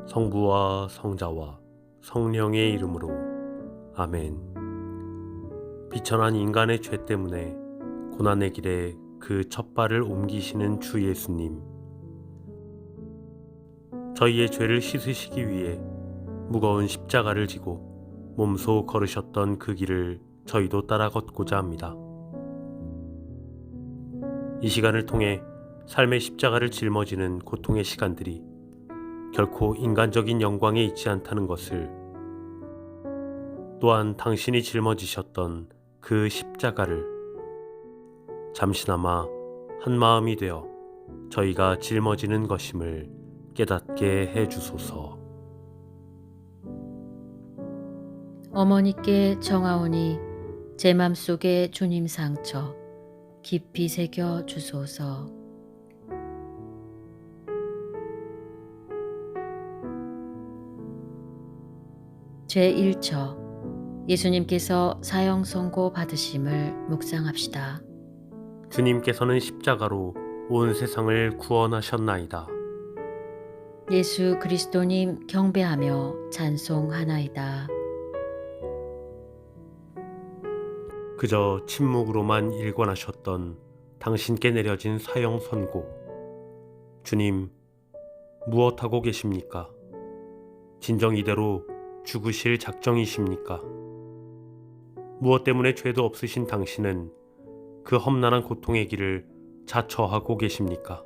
성부와 성자와 성령의 이름으로 아멘. 비천한 인간의 죄 때문에 고난의 길에 그 첫 발을 옮기시는 주 예수님, 저희의 죄를 씻으시기 위해 무거운 십자가를 지고 몸소 걸으셨던 그 길을 저희도 따라 걷고자 합니다. 이 시간을 통해 삶의 십자가를 짊어지는 고통의 시간들이 결코 인간적인 영광에 있지 않다는 것을, 또한 당신이 짊어지셨던 그 십자가를 잠시나마 한 마음이 되어 저희가 짊어지는 것임을 깨닫게 해주소서. 어머니께 정하오니 제 맘속에 주님 상처 깊이 새겨 주소서. 제1처 예수님께서 사형 선고 받으심을 묵상합시다. 주님께서는 십자가로 온 세상을 구원하셨나이다. 예수 그리스도님 경배하며 찬송하나이다. 그저 침묵으로만 일관하셨던 당신께 내려진 사형 선고, 주님, 무엇하고 계십니까? 진정 이대로 죽으실 작정이십니까? 무엇 때문에 죄도 없으신 당신은 그 험난한 고통의 길을 자처하고 계십니까?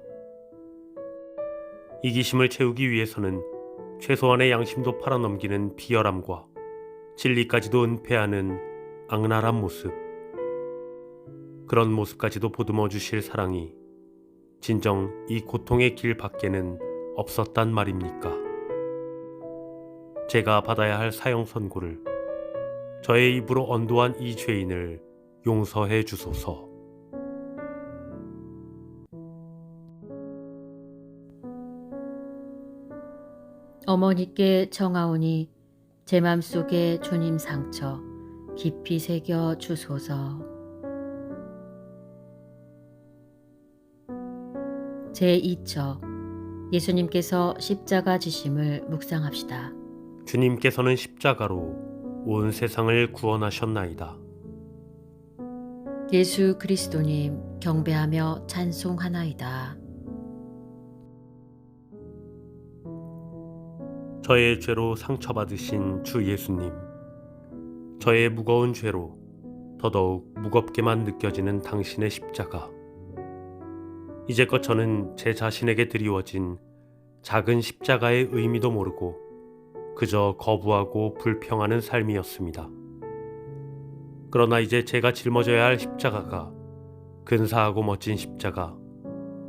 이기심을 채우기 위해서는 최소한의 양심도 팔아넘기는 비열함과 진리까지도 은폐하는 악랄한 모습, 그런 모습까지도 보듬어 주실 사랑이 진정 이 고통의 길 밖에는 없었단 말입니까? 제가 받아야 할 사형 선고를, 저의 입으로 언도한 이 죄인을 용서해 주소서. 어머니께 정하오니 제 맘속에 주님 상처 깊이 새겨 주소서. 제2처 예수님께서 십자가 지심을 묵상합시다. 주님께서는 십자가로 온 세상을 구원하셨나이다. 예수 그리스도님 경배하며 찬송하나이다. 저의 죄로 상처받으신 주 예수님, 저의 무거운 죄로 더더욱 무겁게만 느껴지는 당신의 십자가, 이제껏 저는 제 자신에게 드리워진 작은 십자가의 의미도 모르고 그저 거부하고 불평하는 삶이었습니다. 그러나 이제 제가 짊어져야 할 십자가가 근사하고 멋진 십자가,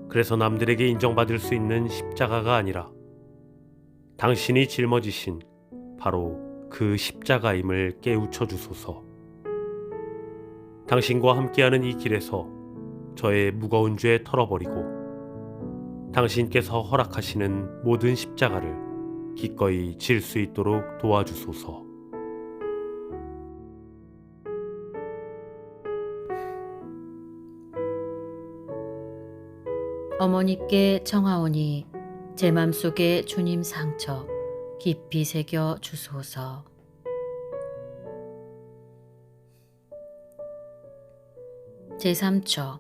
그래서 남들에게 인정받을 수 있는 십자가가 아니라 당신이 짊어지신 바로 그 십자가임을 깨우쳐 주소서. 당신과 함께하는 이 길에서 저의 무거운 죄 털어버리고 당신께서 허락하시는 모든 십자가를 기꺼이 질 수 있도록 도와주소서. 어머니께 정하오니 제 맘속에 주님 상처 깊이 새겨 주소서. 제3처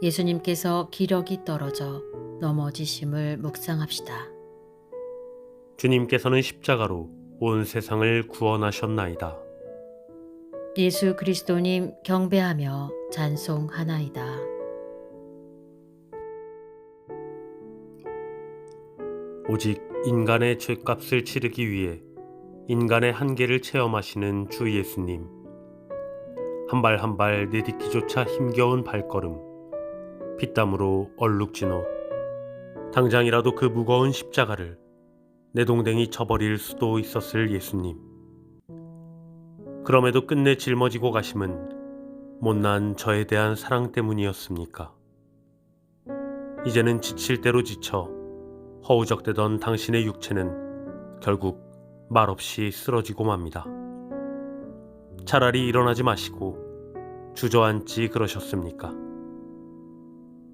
예수님께서 기력이 떨어져 넘어지심을 묵상합시다. 주님께서는 십자가로 온 세상을 구원하셨나이다. 예수 그리스도님 경배하며 찬송하나이다. 오직 인간의 죄값을 치르기 위해 인간의 한계를 체험하시는 주 예수님, 한 발 한 발 내딛기조차 힘겨운 발걸음, 피땀으로 얼룩진 옷, 당장이라도 그 무거운 십자가를 내동댕이 쳐버릴 수도 있었을 예수님. 그럼에도 끝내 짊어지고 가심은 못난 저에 대한 사랑 때문이었습니까? 이제는 지칠 대로 지쳐 허우적대던 당신의 육체는 결국 말없이 쓰러지고 맙니다. 차라리 일어나지 마시고 주저앉지 그러셨습니까?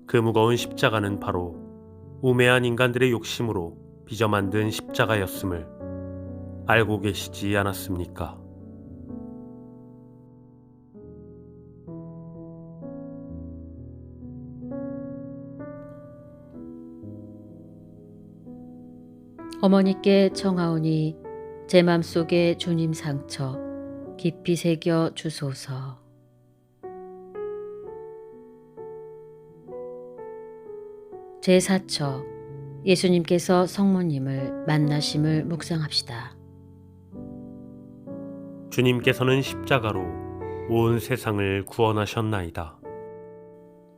그 무거운 십자가는 바로 우매한 인간들의 욕심으로 빚어 만든 십자가였음을 알고 계시지 않았습니까? 어머니께 청하오니 제 맘속에 주님 상처 깊이 새겨 주소서. 제4처 예수님께서 성모님을 만나심을 묵상합시다. 주님께서는 십자가로 온 세상을 구원하셨나이다.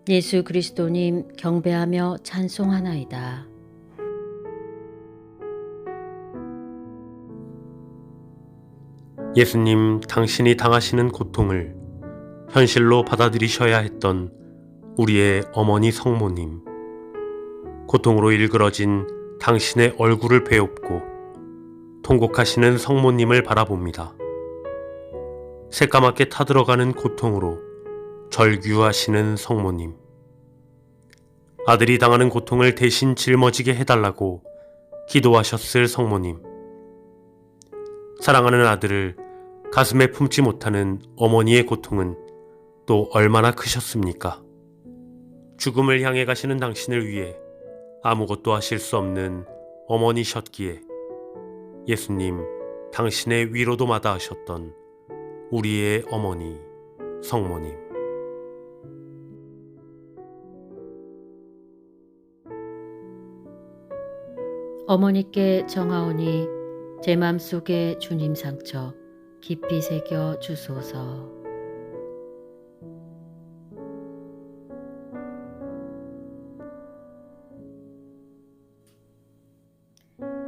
예수 그리스도님 경배하며 찬송하나이다. 예수님, 당신이 당하시는 고통을 현실로 받아들이셔야 했던 우리의 어머니 성모님, 고통으로 일그러진 당신의 얼굴을 베옵고 통곡하시는 성모님을 바라봅니다. 새까맣게 타들어가는 고통으로 절규하시는 성모님, 아들이 당하는 고통을 대신 짊어지게 해달라고 기도하셨을 성모님, 사랑하는 아들을 가슴에 품지 못하는 어머니의 고통은 또 얼마나 크셨습니까? 죽음을 향해 가시는 당신을 위해 아무것도 하실 수 없는 어머니셨기에 예수님, 당신의 위로도 마다하셨던 우리의 어머니, 성모님. 어머니께 정하오니 제 맘속에 주님 상처 깊이 새겨 주소서.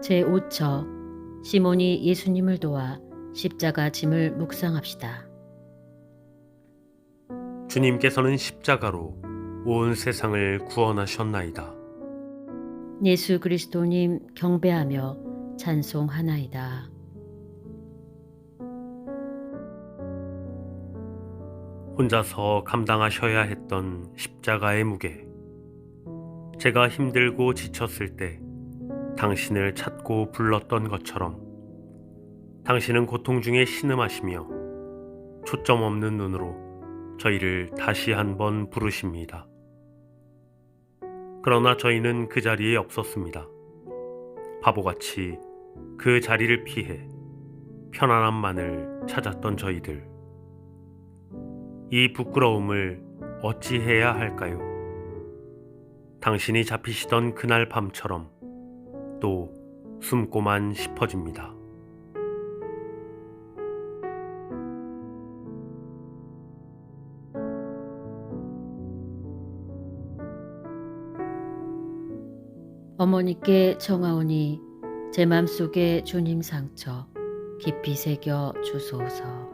제5처 시몬이 예수님을 도와 십자가 짐을 묵상합시다. 주님께서는 십자가로 온 세상을 구원하셨나이다. 예수 그리스도님 경배하며 찬송하나이다. 혼자서 감당하셔야 했던 십자가의 무게. 제가 힘들고 지쳤을 때 당신을 찾고 불렀던 것처럼 당신은 고통 중에 신음하시며 초점 없는 눈으로 저희를 다시 한번 부르십니다. 그러나 저희는 그 자리에 없었습니다. 바보같이 그 자리를 피해 편안함만을 찾았던 저희들. 이 부끄러움을 어찌해야 할까요? 당신이 잡히시던 그날 밤처럼 또 숨고만 싶어집니다. 어머니께 정하오니 제 맘속에 주님 상처 깊이 새겨 주소서.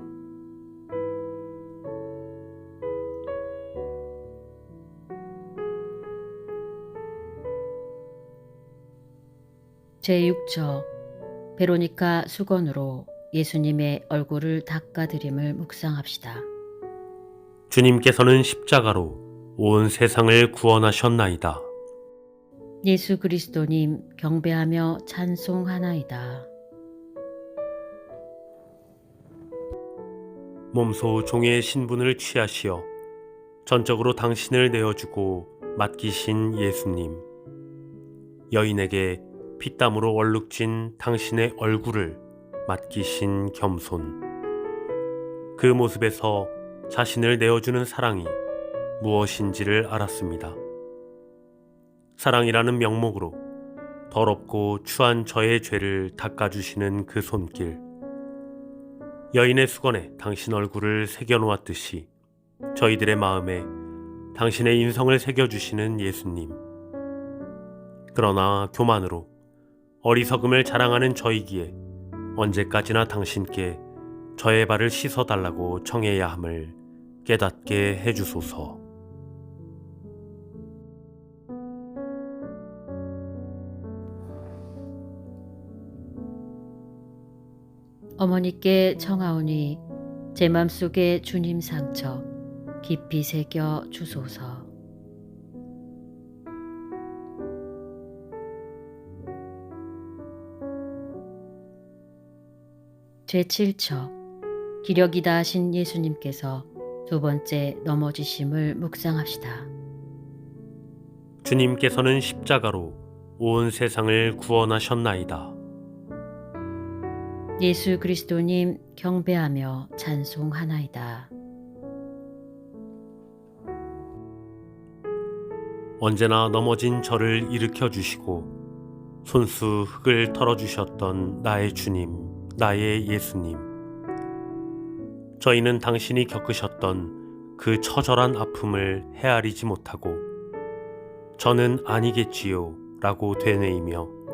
제6처 베로니카 수건으로 예수님의 얼굴을 닦아드림을 묵상합시다. 주님께서는 십자가로 온 세상을 구원하셨나이다. 예수 그리스도님 경배하며 찬송하나이다. 몸소 종의 신분을 취하시어 전적으로 당신을 내어주고 맡기신 예수님. 여인에게 피땀으로 얼룩진 당신의 얼굴을 맡기신 겸손. 그 모습에서 자신을 내어주는 사랑이 무엇인지를 알았습니다. 사랑이라는 명목으로 더럽고 추한 저의 죄를 닦아주시는 그 손길. 여인의 수건에 당신 얼굴을 새겨놓았듯이 저희들의 마음에 당신의 인성을 새겨주시는 예수님. 그러나 교만으로 어리석음을 자랑하는 저이기에 언제까지나 당신께 저의 발을 씻어달라고 청해야 함을 깨닫게 해주소서. 어머니께 청하오니 제 맘속에 주님 상처 깊이 새겨 주소서. 제7처 기력이다 하신 예수님께서 두 번째 넘어지심을 묵상합시다. 주님께서는 십자가로 온 세상을 구원하셨나이다. 예수 그리스도님 경배하며 찬송하나이다. 언제나 넘어진 저를 일으켜 주시고 손수 흙을 털어주셨던 나의 주님, 나의 예수님. 저희는 당신이 겪으셨던 그 처절한 아픔을 헤아리지 못하고 저는 아니겠지요 라고 되뇌이며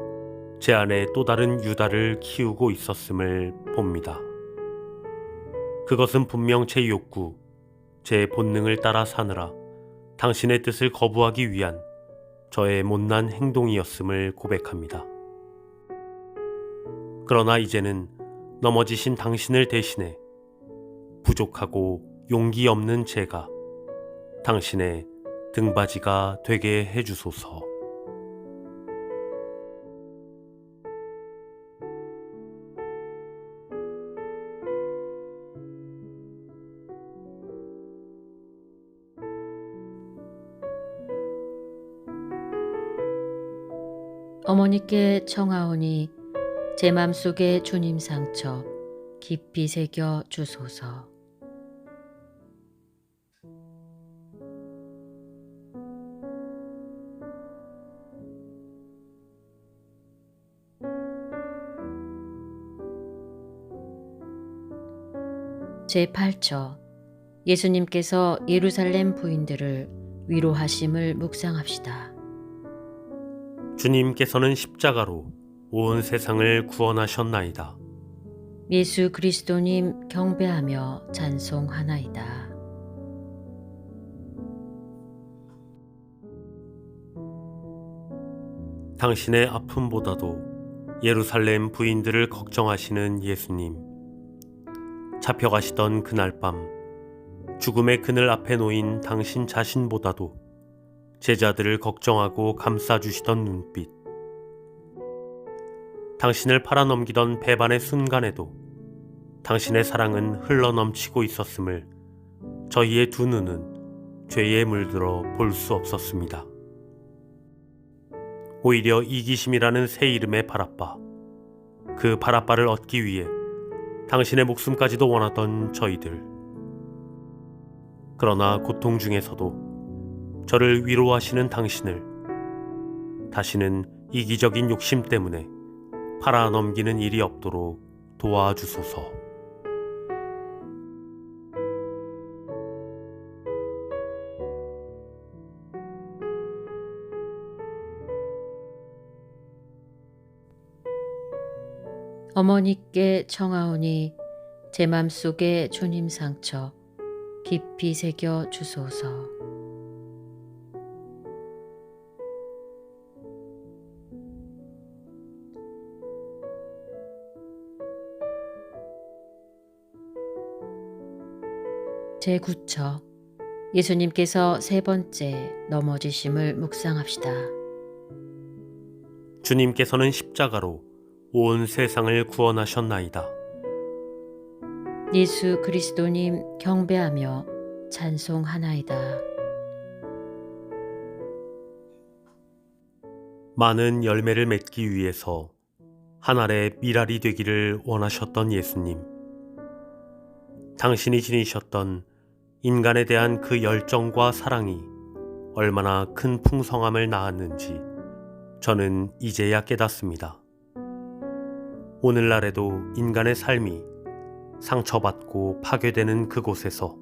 제 안에 또 다른 유다를 키우고 있었음을 봅니다. 그것은 분명 제 욕구, 제 본능을 따라 사느라 당신의 뜻을 거부하기 위한 저의 못난 행동이었음을 고백합니다. 그러나 이제는 넘어지신 당신을 대신해 부족하고 용기 없는 제가 당신의 등받이가 되게 해주소서. 어머니께 청하오니 제 맘속에 주님 상처 깊이 새겨 주소서. 제8처 예수님께서 예루살렘 부인들을 위로하심을 묵상합시다. 주님께서는 십자가로 온 세상을 구원하셨나이다. 예수 그리스도님 경배하며 찬송하나이다. 당신의 아픔보다도 예루살렘 부인들을 걱정하시는 예수님. 잡혀가시던 그날 밤 죽음의 그늘 앞에 놓인 당신 자신보다도 제자들을 걱정하고 감싸주시던 눈빛. 당신을 팔아넘기던 배반의 순간에도 당신의 사랑은 흘러넘치고 있었음을 저희의 두 눈은 죄에 물들어 볼 수 없었습니다. 오히려 이기심이라는 새 이름의 바라빠, 그 바라빠를 얻기 위해 당신의 목숨까지도 원하던 저희들. 그러나 고통 중에서도 저를 위로하시는 당신을 다시는 이기적인 욕심 때문에 팔아넘기는 일이 없도록 도와주소서. 어머니께 청하오니 제 맘속에 주님 상처 깊이 새겨 주소서. 제9처 예수님께서 세 번째 넘어지심을 묵상합시다. 주님께서는 십자가로 온 세상을 구원하셨나이다. 예수 그리스도님 경배하며 찬송하나이다. 많은 열매를 맺기 위해서 한 알의 밀알이 되기를 원하셨던 예수님. 당신이 지니셨던 인간에 대한 그 열정과 사랑이 얼마나 큰 풍성함을 낳았는지 저는 이제야 깨닫습니다. 오늘날에도 인간의 삶이 상처받고 파괴되는 그곳에서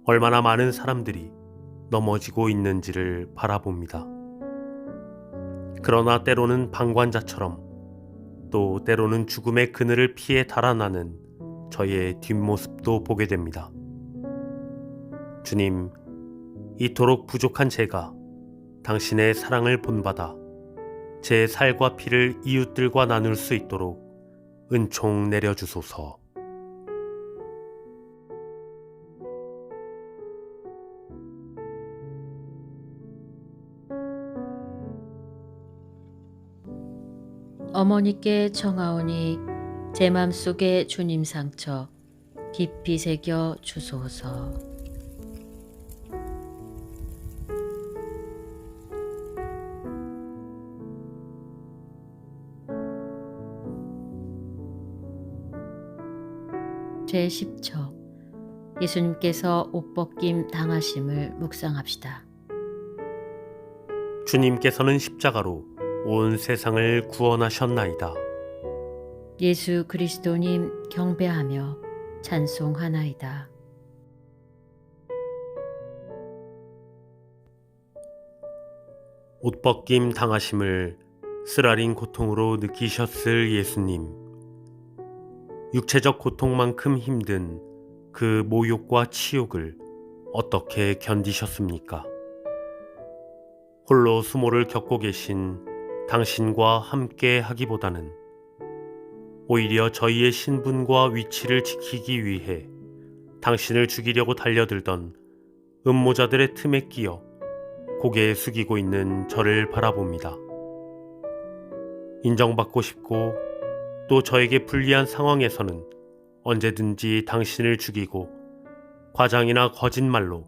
얼마나 많은 사람들이 넘어지고 있는지를 바라봅니다. 그러나 때로는 방관자처럼 또 때로는 죽음의 그늘을 피해 달아나는 저의 뒷모습도 보게 됩니다. 주님, 이토록 부족한 제가 당신의 사랑을 본받아 제 살과 피를 이웃들과 나눌 수 있도록 은총 내려주소서. 어머니께 청하오니 제 맘속에 주님 상처 깊이 새겨 주소서. 제10처 예수님께서 옷벗김 당하심을 묵상합시다. 주님께서는 십자가로 온 세상을 구원하셨나이다. 예수 그리스도님 경배하며 찬송하나이다. 옷벗김 당하심을 쓰라린 고통으로 느끼셨을 예수님. 육체적 고통만큼 힘든 그 모욕과 치욕을 어떻게 견디셨습니까? 홀로 수모를 겪고 계신 당신과 함께 하기보다는 오히려 저희의 신분과 위치를 지키기 위해 당신을 죽이려고 달려들던 음모자들의 틈에 끼어 고개 숙이고 있는 저를 바라봅니다. 인정받고 싶고 또 저에게 불리한 상황에서는 언제든지 당신을 죽이고 과장이나 거짓말로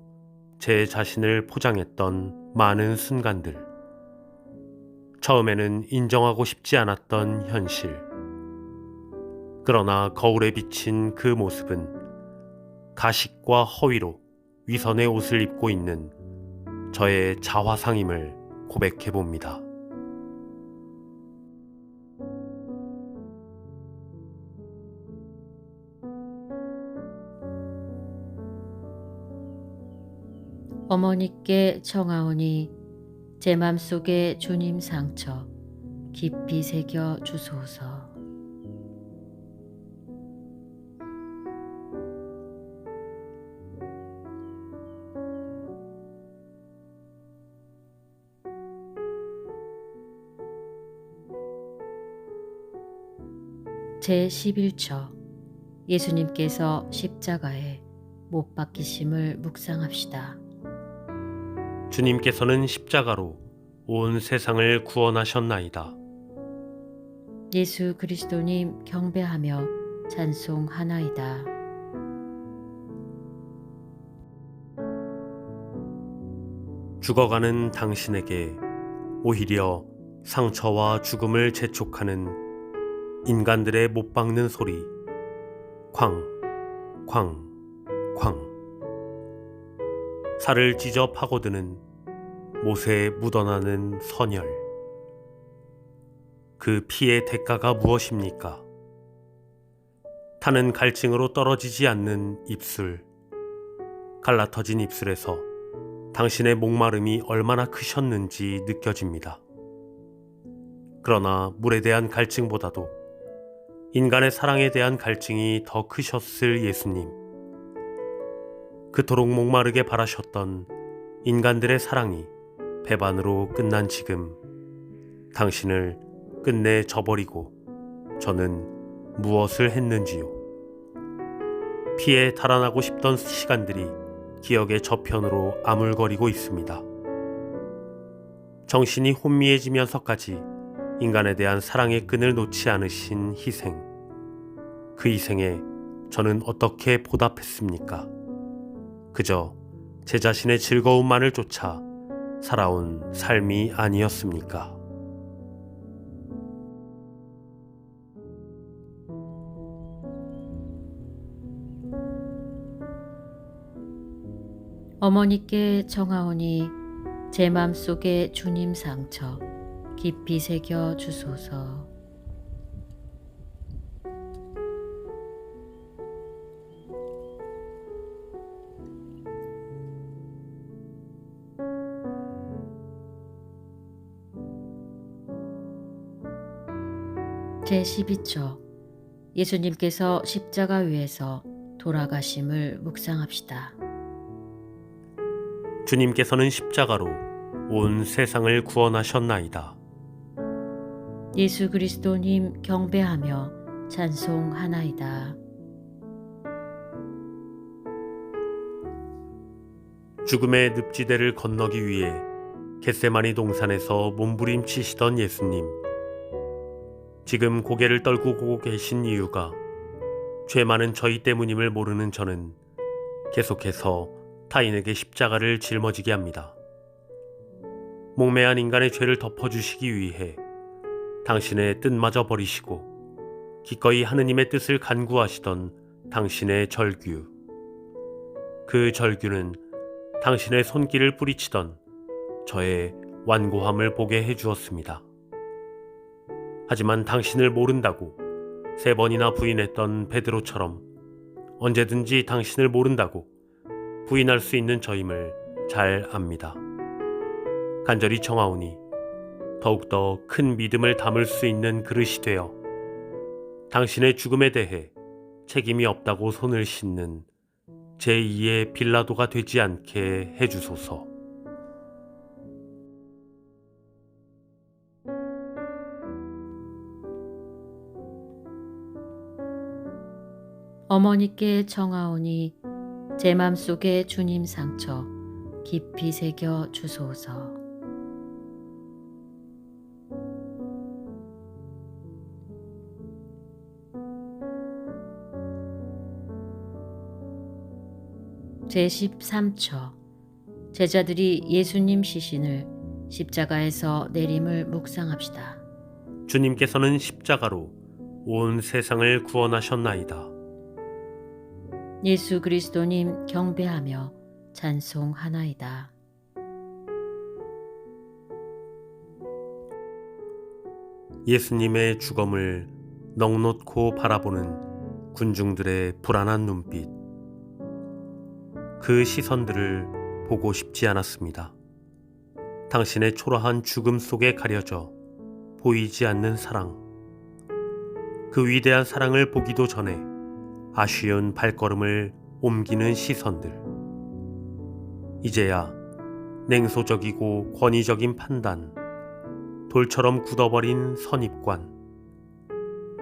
제 자신을 포장했던 많은 순간들. 처음에는 인정하고 싶지 않았던 현실. 그러나 거울에 비친 그 모습은 가식과 허위로 위선의 옷을 입고 있는 저의 자화상임을 고백해 봅니다. 어머니께 청하오니 제 맘속에 주님 상처 깊이 새겨 주소서. 제11처 예수님께서 십자가에 못 박히심을 묵상합시다. 주님께서는 십자가로 온 세상을 구원하셨나이다. 예수 그리스도님 경배하며 찬송하나이다. 죽어가는 당신에게 오히려 상처와 죽음을 재촉하는 인간들의 못 박는 소리, 쾅, 쾅, 쾅. 살을 찢어 파고드는 못에 묻어나는 선혈. 그 피의 대가가 무엇입니까? 타는 갈증으로 떨어지지 않는 입술. 갈라터진 입술에서 당신의 목마름이 얼마나 크셨는지 느껴집니다. 그러나 물에 대한 갈증보다도 인간의 사랑에 대한 갈증이 더 크셨을 예수님. 그토록 목마르게 바라셨던 인간들의 사랑이 배반으로 끝난 지금 당신을 끝내 저버리고 저는 무엇을 했는지요. 피에 달아나고 싶던 시간들이 기억의 저편으로 아물거리고 있습니다. 정신이 혼미해지면서까지 인간에 대한 사랑의 끈을 놓지 않으신 희생. 그 희생에 저는 어떻게 보답했습니까? 그저 제 자신의 즐거움만을 쫓아 살아온 삶이 아니었습니까? 어머니께 청하오니 제 맘속에 주님 상처 깊이 새겨 주소서. 제12처 예수님께서 십자가 위에서 돌아가심을 묵상합시다. 주님께서는 십자가로 온 세상을 구원하셨나이다. 예수 그리스도님 경배하며 찬송하나이다. 죽음의 늪지대를 건너기 위해 겟세마니 동산에서 몸부림치시던 예수님. 지금 고개를 떨구고 계신 이유가 죄 많은 저희 때문임을 모르는 저는 계속해서 타인에게 십자가를 짊어지게 합니다. 목매한 인간의 죄를 덮어주시기 위해 당신의 뜻마저 버리시고 기꺼이 하느님의 뜻을 간구하시던 당신의 절규. 그 절규는 당신의 손길을 뿌리치던 저의 완고함을 보게 해주었습니다. 하지만 당신을 모른다고 3번이나 부인했던 베드로처럼 언제든지 당신을 모른다고 부인할 수 있는 저임을 잘 압니다. 간절히 청하오니 더욱더 큰 믿음을 담을 수 있는 그릇이 되어 당신의 죽음에 대해 책임이 없다고 손을 씻는 제2의 빌라도가 되지 않게 해주소서. 어머니께 청하오니 제 맘속에 주님 상처 깊이 새겨 주소서. 제13처 제자들이 예수님 시신을 십자가에서 내림을 묵상합시다. 주님께서는 십자가로 온 세상을 구원하셨나이다. 예수 그리스도님 경배하며 찬송하나이다. 예수님의 죽음을 넋놓고 바라보는 군중들의 불안한 눈빛. 그 시선들을 보고 싶지 않았습니다. 당신의 초라한 죽음 속에 가려져 보이지 않는 사랑. 그 위대한 사랑을 보기도 전에 아쉬운 발걸음을 옮기는 시선들. 이제야 냉소적이고 권위적인 판단, 돌처럼 굳어버린 선입관,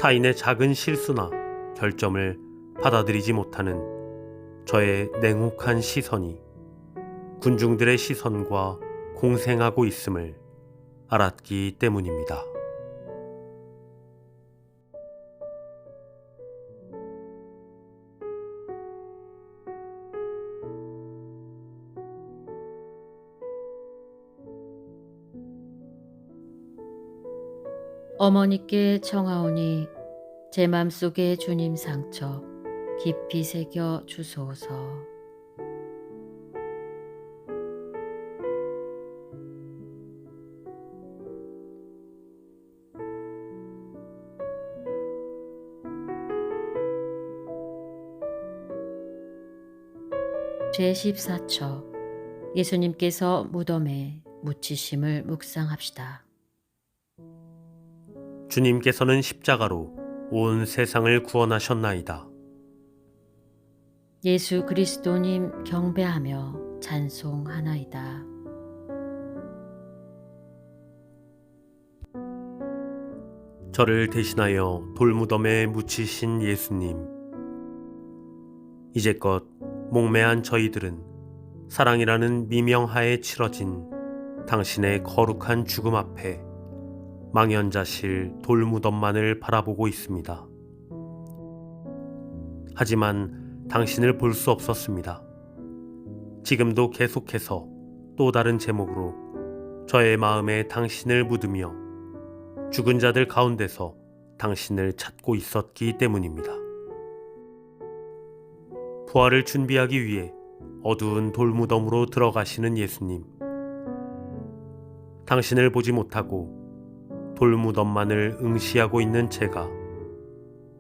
타인의 작은 실수나 결점을 받아들이지 못하는 저의 냉혹한 시선이 군중들의 시선과 공생하고 있음을 알았기 때문입니다. 어머니께 청하오니 제 맘속에 주님 상처 깊이 새겨 주소서. 제14처 예수님께서 무덤에 묻히심을 묵상합시다. 주님께서는 십자가로 온 세상을 구원하셨나이다. 예수 그리스도님 경배하며 찬송하나이다. 저를 대신하여 돌무덤에 묻히신 예수님. 이제껏 목매한 저희들은 사랑이라는 미명하에 치러진 당신의 거룩한 죽음 앞에 망연자실 돌무덤만을 바라보고 있습니다. 하지만 당신을 볼 수 없었습니다. 지금도 계속해서 또 다른 제목으로 저의 마음에 당신을 묻으며 죽은 자들 가운데서 당신을 찾고 있었기 때문입니다. 부활을 준비하기 위해 어두운 돌무덤으로 들어가시는 예수님. 당신을 보지 못하고 돌무덤만을 응시하고 있는 제가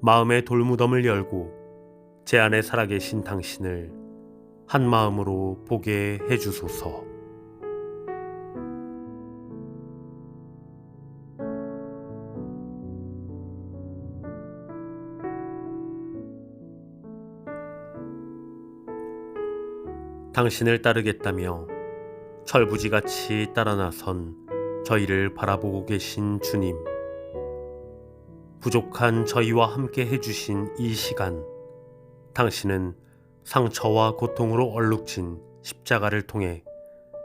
마음의 돌무덤을 열고 제 안에 살아계신 당신을 한 마음으로 보게 해주소서. 당신을 따르겠다며 철부지같이 따라 나선 저희를 바라보고 계신 주님. 부족한 저희와 함께 해주신 이 시간, 당신은 상처와 고통으로 얼룩진 십자가를 통해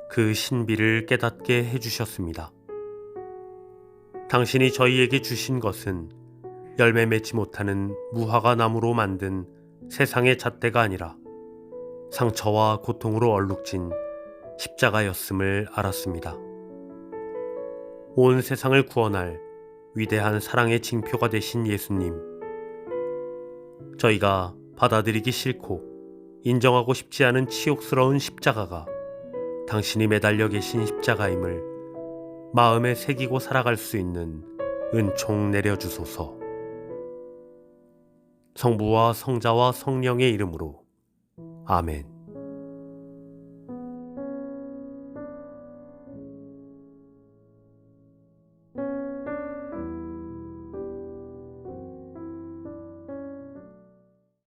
그 신비를 깨닫게 해주셨습니다. 당신이 저희에게 주신 것은 열매 맺지 못하는 무화과 나무로 만든 세상의 잣대가 아니라 상처와 고통으로 얼룩진 십자가였음을 알았습니다. 온 세상을 구원할 위대한 사랑의 징표가 되신 예수님, 저희가 받아들이기 싫고 인정하고 싶지 않은 치욕스러운 십자가가 당신이 매달려 계신 십자가임을 마음에 새기고 살아갈 수 있는 은총 내려주소서. 성부와 성자와 성령의 이름으로 아멘.